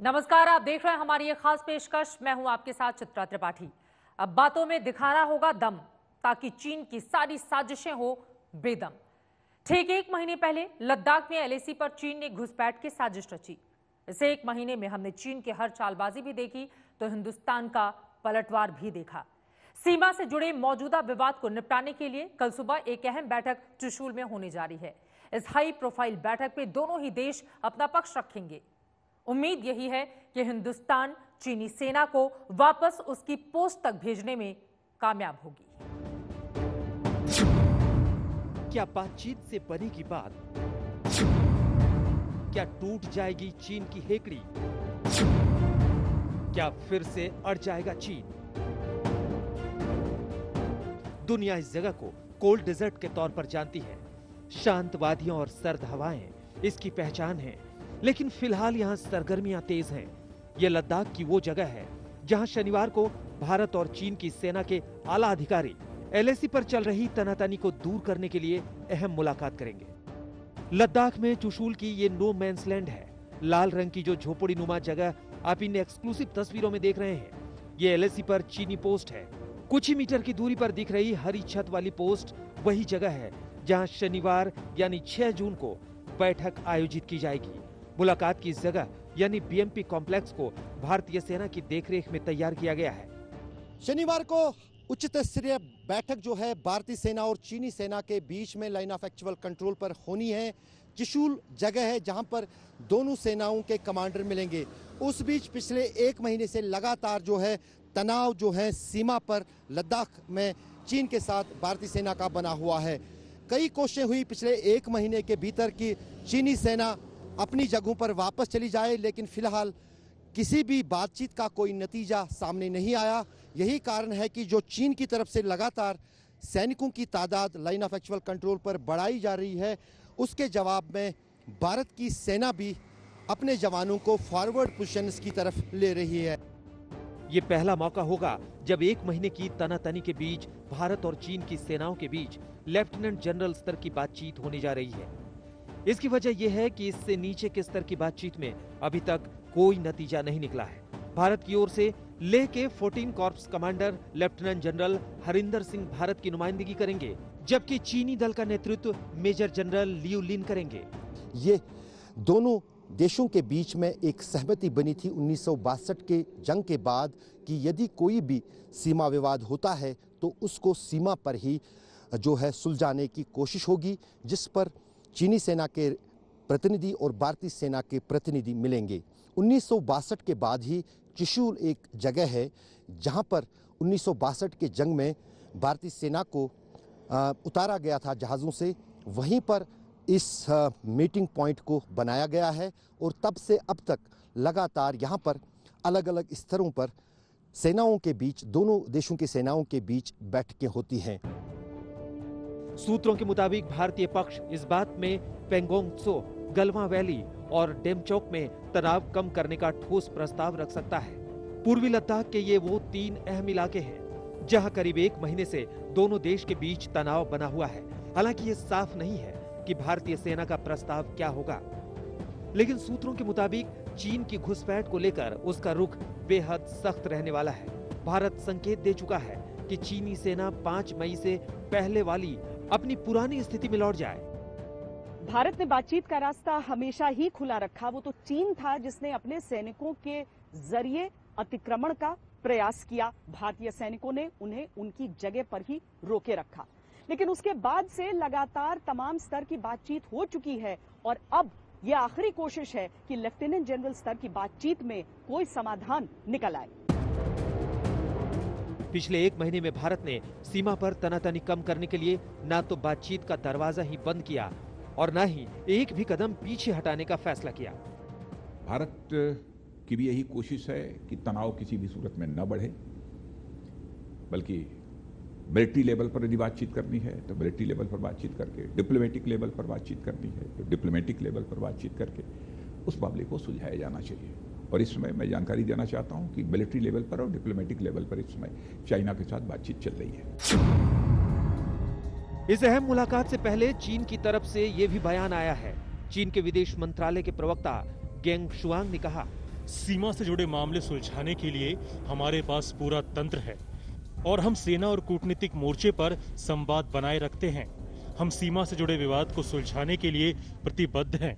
नमस्कार, आप देख रहे हैं हमारी ये खास पेशकश। मैं हूं आपके साथ चित्रा त्रिपाठी। अब बातों में दिखाना होगा दम, ताकि चीन की सारी साजिशें हो बेदम। ठीक एक महीने पहले लद्दाख में एलएसी पर चीन ने घुसपैठ की साजिश रची। इसे एक महीने में हमने चीन की हर चालबाजी भी देखी तो हिंदुस्तान का पलटवार भी देखा। सीमा से जुड़े मौजूदा विवाद को निपटाने के लिए कल सुबह एक अहम बैठक त्रिशूल में होने जा रही है। इस हाई प्रोफाइल बैठक में दोनों ही देश अपना पक्ष रखेंगे। उम्मीद यही है कि हिंदुस्तान चीनी सेना को वापस उसकी पोस्ट तक भेजने में कामयाब होगी। क्या बातचीत से बनेगी बात? क्या टूट जाएगी चीन की हेकड़ी? क्या फिर से अड़ जाएगा चीन? दुनिया इस जगह को कोल्ड डेजर्ट के तौर पर जानती है। शांत वादियां और सर्द हवाएं इसकी पहचान है। लेकिन फिलहाल यहां सरगर्मियां तेज हैं। यह लद्दाख की वो जगह है जहां शनिवार को भारत और चीन की सेना के आला अधिकारी एलएसी पर चल रही तनातनी को दूर करने के लिए अहम मुलाकात करेंगे। लद्दाख में चुशूल की ये नो मैंस लैंड है। लाल रंग की जो झोपड़ी नुमा जगह आप इन एक्सक्लूसिव तस्वीरों में देख रहे हैं, ये एलएसी पर चीनी पोस्ट है। कुछ ही मीटर की दूरी पर दिख रही हरी छत वाली पोस्ट वही जगह है जहां शनिवार यानी 6 जून को बैठक आयोजित की जाएगी। मुलाकात की इस जगह यानी बीएमपी कॉम्प्लेक्स को भारतीय सेना की देखरेख में तैयार किया गया है। शनिवार को उच्च स्तरीय बैठक जो है भारतीय सेना और चीनी सेना के बीच में लाइन ऑफ एक्चुअल कंट्रोल पर होनी है। त्रिशूल जगह है जहां पर दोनों सेनाओं के कमांडर मिलेंगे। उस बीच पिछले एक महीने से लगातार जो है तनाव जो है सीमा पर लद्दाख में चीन के साथ भारतीय सेना का बना हुआ है। कई कोशिशें हुई पिछले एक महीने के भीतर कि चीनी सेना अपनी जगहों पर वापस चली जाए, लेकिन फिलहाल किसी भी बातचीत का कोई नतीजा सामने नहीं आया। यही कारण है कि जो चीन की तरफ से लगातार सैनिकों की तादाद लाइन ऑफ एक्चुअल कंट्रोल पर बढ़ाई जा रही है, उसके जवाब में भारत की सेना भी अपने जवानों को फॉरवर्ड पोजीशंस की तरफ ले रही है। ये पहला मौका होगा जब एक महीने की तनातनी के बीच भारत और चीन की सेनाओं के बीच लेफ्टिनेंट जनरल स्तर की बातचीत होने जा रही है। इसकी वजह यह है कि इससे नीचे के स्तर की बातचीत में अभी तक कोई नतीजा नहीं निकला है। भारत की ओर से लेह के 14 corps commander lieutenant general Harinder Singh Bharat की नुमाइंदगी करेंगे, जबकि चीनी दल का नेतृत्व मेजर जनरल लियू लिन करेंगे। ये दोनों देशों के बीच में एक सहमति बनी थी 1962 के जंग के बाद कि यदि कोई भी सीमा विवाद होता है तो उसको सीमा पर ही जो है सुलझाने की कोशिश होगी, जिस पर चीनी सेना के प्रतिनिधि और भारतीय सेना के प्रतिनिधि मिलेंगे। 1962 के बाद ही त्रिशूल एक जगह है जहां पर 1962 के जंग में भारतीय सेना को उतारा गया था जहाज़ों से। वहीं पर इस मीटिंग पॉइंट को बनाया गया है और तब से अब तक लगातार यहां पर अलग अलग स्तरों पर सेनाओं के बीच, दोनों देशों की सेनाओं के बीच बैठकें होती हैं। सूत्रों के मुताबिक भारतीय पक्ष इस बात में पेंगोंग त्सो, गलवा वैली और डेमचौक में तनाव कम करने का ठोस प्रस्ताव रख सकता है। पूर्वी लद्दाख के ये वो 3 अहम इलाके हैं जहां करीब एक महीने से दोनों देश के बीच तनाव बना हुआ है। हालांकि ये साफ नहीं है कि भारतीय सेना का प्रस्ताव क्या होगा, लेकिन सूत्रों के मुताबिक चीन की घुसपैठ को लेकर उसका रुख बेहद सख्त रहने वाला है। भारत संकेत दे चुका है कि चीनी सेना 5 मई से पहले वाली अपनी पुरानी स्थिति में लौट जाए। भारत ने बातचीत का रास्ता हमेशा ही खुला रखा। वो तो चीन था जिसने अपने सैनिकों के जरिए अतिक्रमण का प्रयास किया। भारतीय सैनिकों ने उन्हें उनकी जगह पर ही रोके रखा। लेकिन उसके बाद से लगातार तमाम स्तर की बातचीत हो चुकी है और अब ये आखिरी कोशिश है कि लेफ्टिनेंट जनरल स्तर की बातचीत में कोई समाधान निकल आए। पिछले एक महीने में भारत ने सीमा पर तनातनी कम करने के लिए न तो बातचीत का दरवाजा ही बंद किया और न ही एक भी कदम पीछे हटाने का फैसला किया। भारत की भी यही कोशिश है कि तनाव किसी भी सूरत में न बढ़े, बल्कि मिलिट्री लेवल पर यदि बातचीत करनी है तो मिलिट्री लेवल पर बातचीत करके, डिप्लोमेटिक लेवल पर बातचीत करनी है तो डिप्लोमेटिक लेवल पर बातचीत करके उस मामले को सुलझाया जाना चाहिए। और इस समय मैं जानकारी देना चाहता हूं कि मिलिट्री लेवल पर और डिप्लोमेटिक लेवल पर इस समय चाइना के साथ बातचीत चल रही है। इस अहम मुलाकात से पहले चीन की तरफ से यह भी बयान आया है। चीन के विदेश मंत्रालय के प्रवक्ता गेंग शुआंग ने कहा सीमा से जुड़े मामले सुलझाने के लिए हमारे पास पूरा तंत्र है और हम सेना और कूटनीतिक मोर्चे पर संवाद बनाए रखते हैं। हम सीमा से जुड़े विवाद को सुलझाने के लिए प्रतिबद्ध हैं।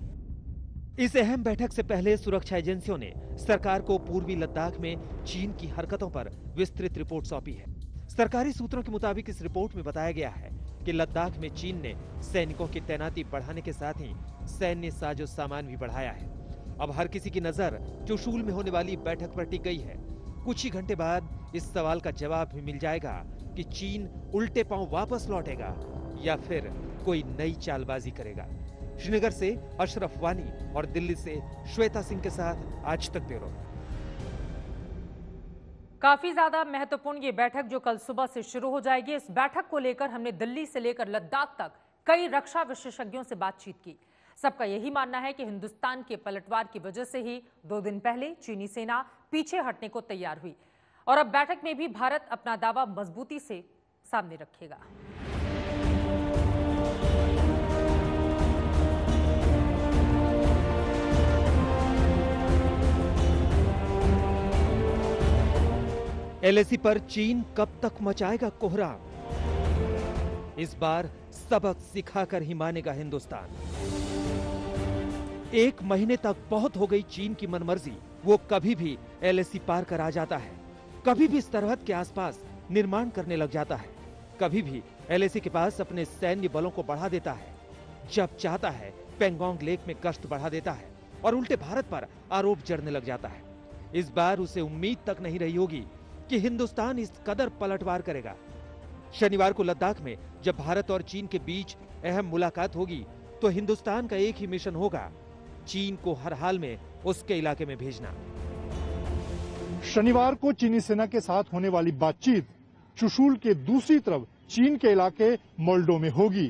इस अहम बैठक से पहले सुरक्षा एजेंसियों ने सरकार को पूर्वी लद्दाख में चीन की हरकतों पर विस्तृत रिपोर्ट सौंपी है। सरकारी सूत्रों के मुताबिक इस रिपोर्ट में बताया गया है कि लद्दाख में चीन ने सैनिकों की तैनाती बढ़ाने के साथ ही सैन्य साजो सामान भी बढ़ाया है। अब हर किसी की नजर चुशूल में होने वाली बैठक पर टिक गई है। कुछ ही घंटे बाद इस सवाल का जवाब भी मिल जाएगा कि चीन उल्टे पांव वापस लौटेगा या फिर कोई नई चालबाजी करेगा। श्रीनगर से अशरफ वानी और दिल्ली से श्वेता सिंह के साथ आज तक ब्यूरो। काफी ज्यादा महत्वपूर्ण ये बैठक जो कल सुबह से शुरू हो जाएगी। इस बैठक को लेकर हमने दिल्ली से लेकर लद्दाख तक कई रक्षा विशेषज्ञों से बातचीत की। सबका यही मानना है कि हिंदुस्तान के पलटवार की वजह से ही 2 दिन पहले चीनी सेना पीछे हटने को तैयार हुई और अब बैठक में भी भारत अपना दावा मजबूती से सामने रखेगा। एलएसी पर चीन कब तक मचाएगा कोहराम? इस बार सबक सिखाकर ही मानेगा हिंदुस्तान। 1 महीने तक बहुत हो गई चीन की मनमर्जी। वो कभी भी एलएसी पार कर आ जाता है, कभी भी सरहद के आसपास निर्माण करने लग जाता है, कभी भी एलएसी के पास अपने सैन्य बलों को बढ़ा देता है। जब चाहता है पेंगोंग लेक में गश्त बढ़ा देता है और उल्टे भारत पर आरोप जड़ने लग जाता है। इस बार उसे उम्मीद तक नहीं रही होगी कि हिंदुस्तान इस कदर पलटवार करेगा। शनिवार को लद्दाख में जब भारत और चीन के बीच अहम मुलाकात होगी तो हिंदुस्तान का एक ही मिशन होगा, चीन को हर हाल में उसके इलाके में भेजना। शनिवार को चीनी सेना के साथ होने वाली बातचीत चुशूल के दूसरी तरफ चीन के इलाके मोल्डो में होगी।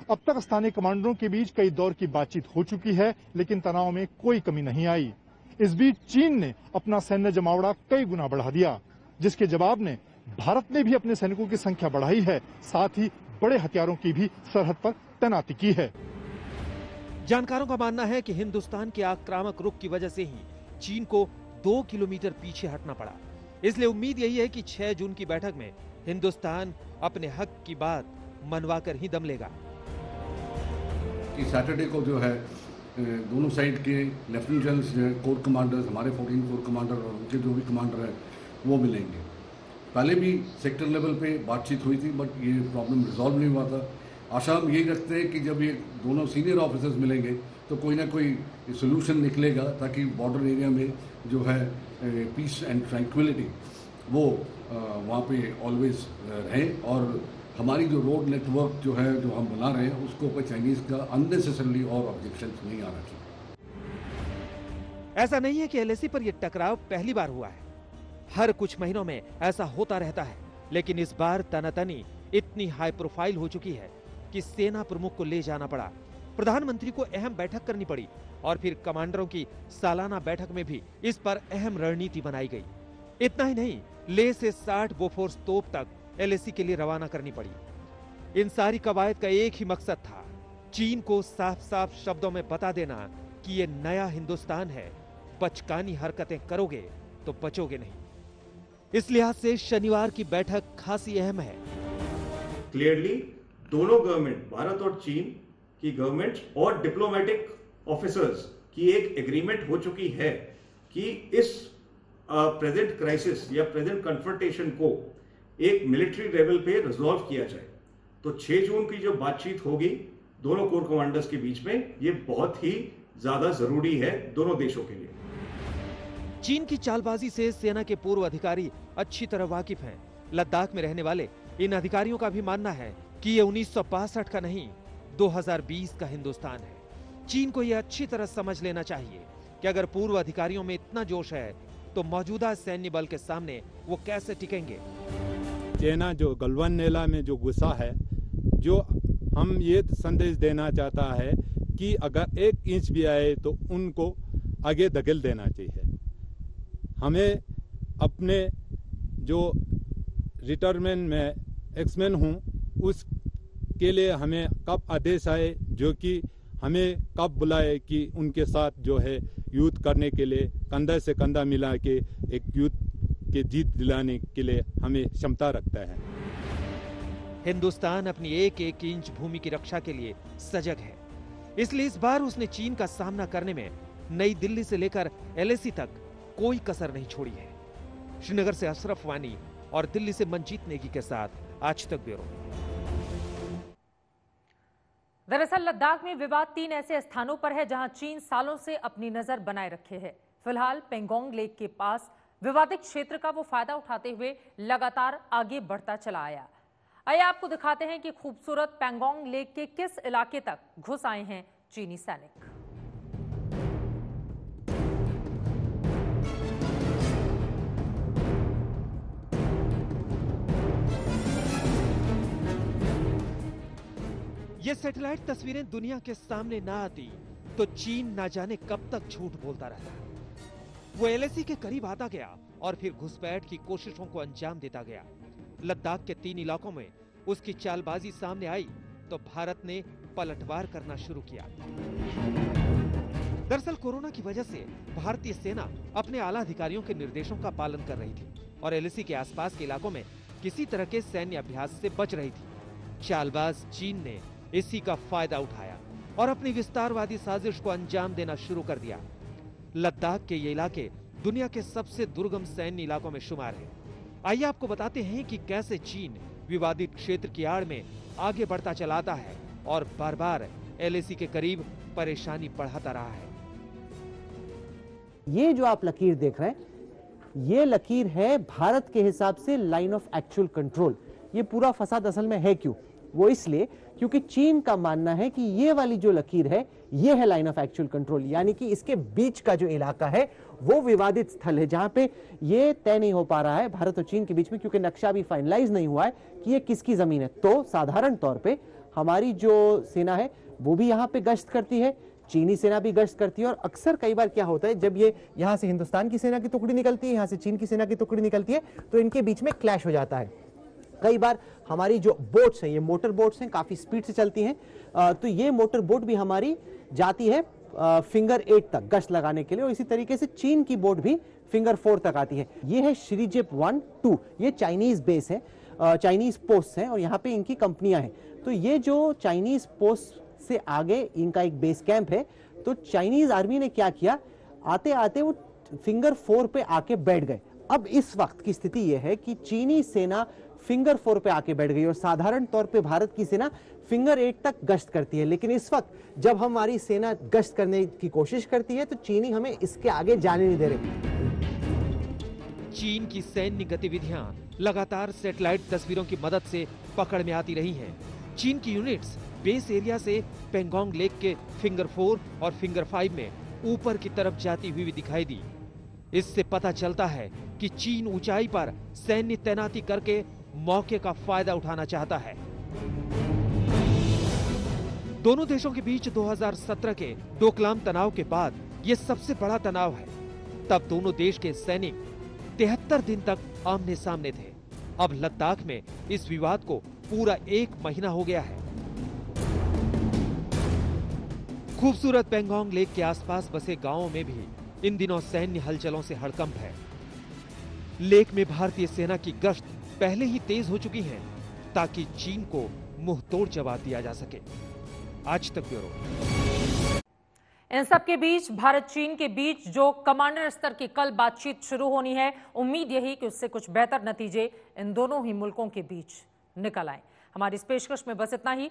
अब तक स्थानीय कमांडरों के बीच कई दौर की बातचीत हो चुकी है, लेकिन तनाव में कोई कमी नहीं आई। इस बीच चीन ने अपना सैन्य जमावड़ा कई गुना बढ़ा दिया, जिसके जवाब में भारत ने भी अपने सैनिकों की संख्या बढ़ाई है, साथ ही बड़े हथियारों की भी सरहद पर तैनाती की है। जानकारों का मानना है कि हिंदुस्तान के आक्रामक रुख की वजह से ही चीन को 2 किलोमीटर पीछे हटना पड़ा। इसलिए उम्मीद यही है कि 6 जून की बैठक में हिंदुस्तान अपने हक की बात मनवाकर ही दम लेगा। कि सैटरडे को जो है दोनों साइड के लेफ्टिनेंट जनरल, कोर कमांडर्स, हमारे 14 कोर कमांडर और उनके जो भी कमांडर हैं वो मिलेंगे। पहले भी सेक्टर लेवल पे बातचीत हुई थी, बट ये प्रॉब्लम रिजॉल्व नहीं हुआ था। आशा हम यही रखते हैं कि जब ये दोनों सीनियर ऑफिसर्स मिलेंगे तो कोई ना कोई सोल्यूशन निकलेगा, ताकि बॉर्डर एरिया में जो है पीस एंड ट्रैंक्विलिटी वो वहाँ पे ऑलवेज रहे और हमारी जो रोड नेटवर्क जो है जो हम बना रहे हैं उसको ऊपर चाइनीज का अननेसेसरली और ऑब्जेक्शन नहीं आना चाहिए। ऐसा नहीं है कि एलएसी पर यह टकराव पहली बार हुआ है, हर कुछ महीनों में ऐसा होता रहता है, लेकिन इस बार तनातनी इतनी हाई प्रोफाइल हो चुकी है कि सेना प्रमुख को ले जाना पड़ा, प्रधानमंत्री को अहम बैठक करनी पड़ी और फिर कमांडरों की सालाना बैठक में भी इस पर अहम रणनीति बनाई गई। इतना ही नहीं, लेह से 60 बोफोर्स तोप तक एलएसी के लिए रवाना करनी पड़ी। इन सारी कवायद का एक ही मकसद था, चीन को साफ साफ शब्दों में बता देना कि ये नया हिंदुस्तान है, बचकानी हरकतें करोगे तो बचोगे नहीं। इस लिहाज से शनिवार की बैठक खासी अहम है। क्लियरली दोनों गवर्नमेंट, भारत और चीन की गवर्नमेंट और डिप्लोमेटिक ऑफिसर्स की एक एग्रीमेंट हो चुकी है कि इस प्रेजेंट क्राइसिस या प्रेजेंट कन्फ्रंटेशन को एक मिलिट्री लेवल पे रिजॉल्व किया जाए। तो 6 जून की जो बातचीत होगी दोनों कोर कमांडर्स के बीच में, ये बहुत ही ज्यादा जरूरी है दोनों देशों के लिए। चीन की चालबाजी से सेना के पूर्व अधिकारी अच्छी तरह वाकिफ हैं। लद्दाख में रहने वाले इन अधिकारियों का भी मानना है कि ये 1965 का नहीं, 2020 का हिंदुस्तान है। चीन को यह अच्छी तरह समझ लेना चाहिए कि अगर पूर्व अधिकारियों में इतना जोश है तो मौजूदा सैन्य बल के सामने वो कैसे टिकेंगे। सेना जो गलवान नेला में जो घुसा है, जो हम ये संदेश देना चाहता है कि अगर 1 इंच भी आए तो उनको आगे धकेल देना चाहिए। हमें अपने जो रिटायरमेंट में एक्समैन हूँ उसके लिए हमें कब आदेश आए, जो कि हमें कब बुलाए कि उनके साथ जो है युद्ध करने के लिए कंधा से कंधा मिला के एक युद्ध के जीत दिलाने के लिए हमें क्षमता रखता है। हिंदुस्तान अपनी एक एक इंच भूमि की रक्षा के लिए सजग है, इसलिए इस बार उसने चीन का सामना करने में नई दिल्ली से लेकर LAC तक कोई कसर नहीं छोड़ी है। श्रीनगर से अशरफ वानी और दिल्ली से मंजीत नेगी के साथ आज तक ब्यूरो। दरअसल लद्दाख में विवाद 3 ऐसे स्थानों पर है जहां चीन सालों से अपनी नजर बनाए रखे है। फिलहाल पेंगोंग लेक के पास विवादित क्षेत्र का वो फायदा उठाते हुए लगातार आगे बढ़ता चला आया। आइए आपको दिखाते हैं कि खूबसूरत पेंगोंग लेक के किस इलाके तक घुस आए हैं चीनी सैनिक। ये सैटेलाइट तस्वीरें दुनिया के सामने ना आती तो चीन ना जाने कब तक झूठ बोलता रहता। वो LAC के करीब आता गया और फिर घुसपैठ की कोशिशों को अंजाम देता गया। लद्दाख के 3 इलाकों में उसकी चालबाजी सामने आई तो भारत ने पलटवार करना शुरू किया। दरअसल कोरोना की वजह से भारतीय सेना अपने आला अधिकारियों के निर्देशों का पालन कर रही थी और LAC के आसपास के इलाकों में किसी तरह के सैन्य अभ्यास से बच रही थी। चालबाज चीन ने इसी का फायदा उठाया और अपनी विस्तारवादी साजिश को अंजाम देना शुरू कर दिया। लद्दाख के ये इलाके दुनिया के सबसे दुर्गम सैन्य इलाकों में शुमार है। आइए आपको बताते हैं कि कैसे चीन विवादित क्षेत्र की आड़ में आगे बढ़ता चला आता है और बार बार LAC के करीब परेशानी बढ़ाता रहा है। ये जो आप लकीर देख रहे हैं, ये लकीर है भारत के हिसाब से लाइन ऑफ एक्चुअल कंट्रोल। ये पूरा फसाद असल में है क्यों? वो इसलिए क्योंकि चीन का मानना है कि ये वाली जो लकीर है ये है लाइन ऑफ एक्चुअल कंट्रोल, यानी कि इसके बीच का जो इलाका है वो विवादित स्थल है जहां पे ये तय नहीं हो पा रहा है भारत और चीन के बीच में, क्योंकि नक्शा भी फाइनलाइज नहीं हुआ है कि ये किसकी जमीन है। तो साधारण तौर पे हमारी जो सेना है वो भी यहाँ पे गश्त करती है, चीनी सेना भी गश्त करती है और अक्सर कई बार क्या होता है जब ये यहाँ से हिंदुस्तान की सेना की टुकड़ी निकलती है, यहाँ से चीन की सेना की टुकड़ी निकलती है तो इनके बीच में क्लैश हो जाता है। कई बार हमारी जो बोट्स हैं, ये मोटर बोट्स हैं, काफी स्पीड से चलती हैं, तो ये मोटर बोट भी हमारी जाती है फिंगर 8 तक गश्त लगाने के लिए और इसी तरीके से चीन की बोट भी फिंगर 4 तक आती है। ये है श्रीजिप 1, 2, ये चाइनीज बेस है, चाइनीज पोस्ट है और यहाँ पे इनकी कंपनियां हैं। तो ये जो चाइनीज पोस्ट से आगे इनका एक बेस कैंप है, तो चाइनीज आर्मी ने क्या किया, आते आते वो फिंगर 4 पे आके बैठ गए। अब इस वक्त की स्थिति यह है कि चीनी सेना फिंगर 4 पे आके बैठ गई और साधारण तौर पे भारत की सेना फिंगर 8 तक गश्त करती है, लेकिन इस वक्त जब हमारी सेना गश्त करने की कोशिश करती है तो चीनी हमें इसके आगे जाने नहीं दे रहे। चीन की सैन्य गतिविधियां लगातार सैटेलाइट तस्वीरों की मदद से पकड़ में आती रही हैं। चीन की यूनिट्स बेस एरिया से पेंगोंग लेक के फिंगर 4 और फिंगर 5 में ऊपर की तरफ जाती हुई दिखाई दी। इससे पता चलता है कि चीन ऊंचाई पर सैन्य तैनाती करके मौके का फायदा उठाना चाहता है। दोनों देशों के बीच 2017 के डोकलाम तनाव के बाद यह सबसे बड़ा तनाव है। तब दोनों देश के सैनिक 73 दिन तक आमने सामने थे। अब लद्दाख में इस विवाद को पूरा 1 महीना हो गया है। खूबसूरत पेंगोंग लेक के आसपास बसे गांवों में भी इन दिनों सैन्य हलचलों से हड़कंप है। लेक में भारतीय सेना की गश्त पहले ही तेज हो चुकी है ताकि चीन को मुंहतोड़ जवाब दिया जा सके। आज तक ब्यूरो। इन सब के बीच भारत चीन के बीच जो कमांडर स्तर की कल बातचीत शुरू होनी है, उम्मीद यही कि उससे कुछ बेहतर नतीजे इन दोनों ही मुल्कों के बीच निकल आए। हमारी इस पेशकश में बस इतना ही।